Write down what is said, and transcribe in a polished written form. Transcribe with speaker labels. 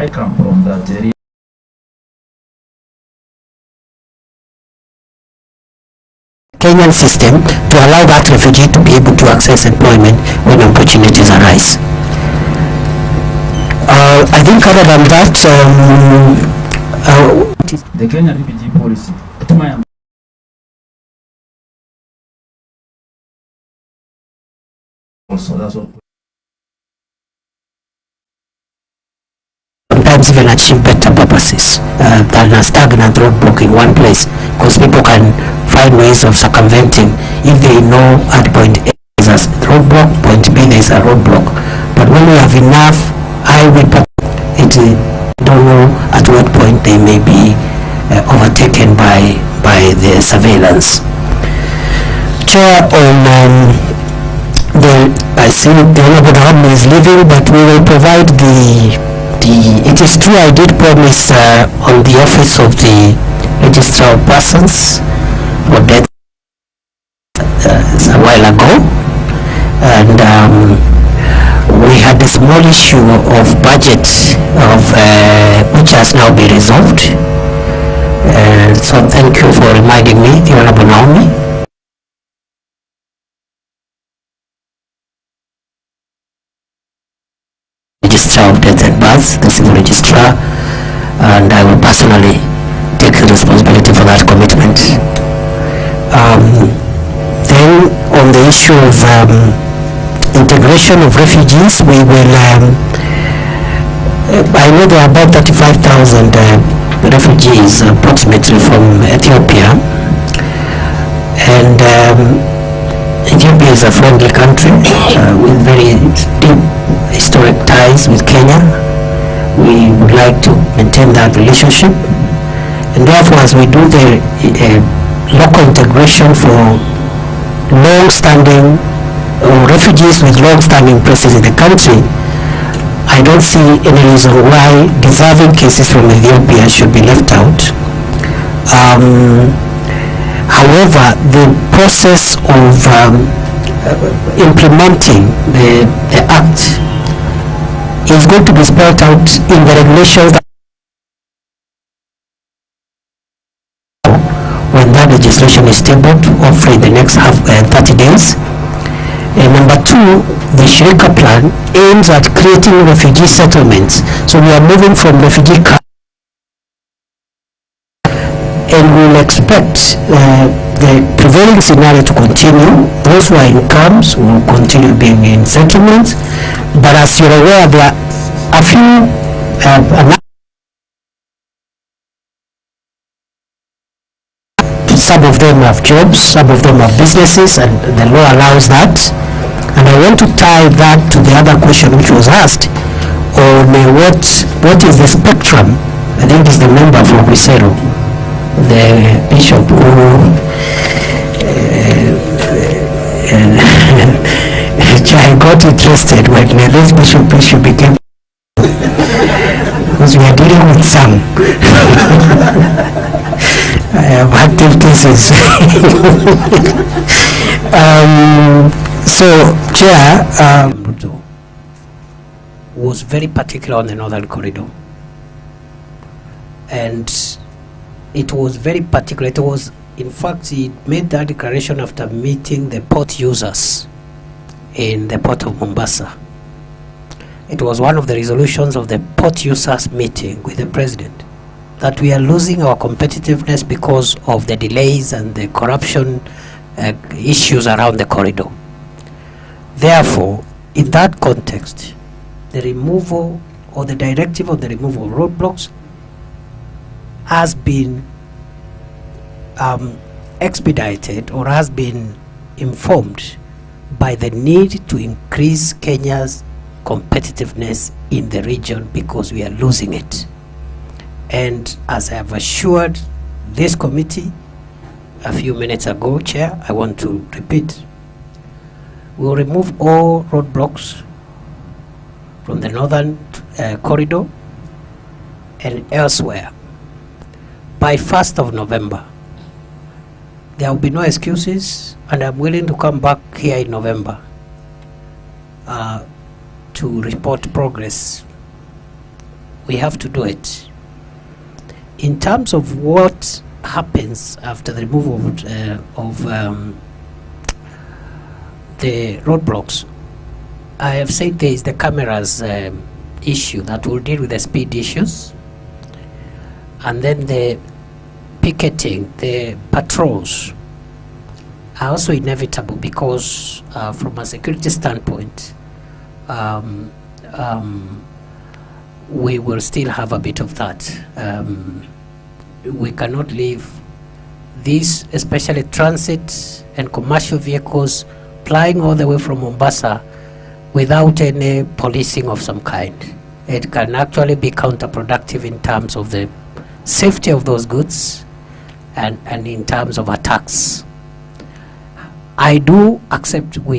Speaker 1: I come from that area.
Speaker 2: Kenyan system to allow that refugee to be able to access employment when opportunities arise. I think other than that,
Speaker 1: the Kenya refugee policy. Also, that's what.
Speaker 2: Sometimes even achieve better purposes than a stagnant roadblock in one place, because people can find ways of circumventing if they know at point A is a roadblock, point B there is a roadblock. But when we have enough highway, it don't know at what point they may be overtaken by the surveillance. Chair, on I see the Honorable Herman is leaving, but we will provide it is true I did promise on the office of the registrar of persons for death a while ago, and we had a small issue of budget which has now been resolved, so thank you for reminding me, the Honorable Naomi. Registrar of Death and Birth, the civil registrar, and I will personally take the responsibility for that commitment. Then on the issue of integration of refugees, we will I know there are about 35,000 refugees approximately from Ethiopia, and Ethiopia is a friendly country with very deep historic ties with Kenya. We would like to maintain that relationship, and therefore as we do the local integration for long-standing refugees with long-standing presence in the country, I don't see any reason why deserving cases from Ethiopia should be left out. However, the process of implementing the act is going to be spelled out in the regulations when that legislation is tabled, hopefully in the next 30 days. And number two, the Shirika plan aims at creating refugee settlements. So we are moving from refugee camps, and we will expect the prevailing scenario to continue. Those who are in camps will continue being in settlements, but as you're aware, there are a few some of them have jobs, some of them have businesses, and the law allows that. And I want to tie that to the other question which was asked on what is the spectrum. I think it's the member from Wisero, the bishop who I got interested when this bishop became, because we are dealing with some I have active cases. So Chair, RUTO was very particular on the Northern Corridor, and it was very particular. It was, in fact, he made that declaration after meeting the port users in the port of Mombasa. It was one of the resolutions of the port users meeting with the president, that we are losing our competitiveness because of the delays and the corruption issues around the corridor. Therefore, in that context, the removal or the directive of the removal of roadblocks has been expedited or has been informed by the need to increase Kenya's competitiveness in the region, because we are losing it. And as I have assured this committee a few minutes ago, Chair, I want to repeat, we will remove all roadblocks from the Northern Corridor and elsewhere by 1st of November. There will be no excuses, and I'm willing to come back here in November to report progress we have to do it. In terms of what happens after the removal of the roadblocks, I have said there is the cameras issue that will deal with the speed issues, and then the picketing, the patrols are also inevitable because from a security standpoint, we will still have a bit of that. We cannot leave these, especially transit and commercial vehicles, flying all the way from Mombasa without any policing of some kind. It can actually be counterproductive in terms of the safety of those goods and in terms of attacks. I do accept we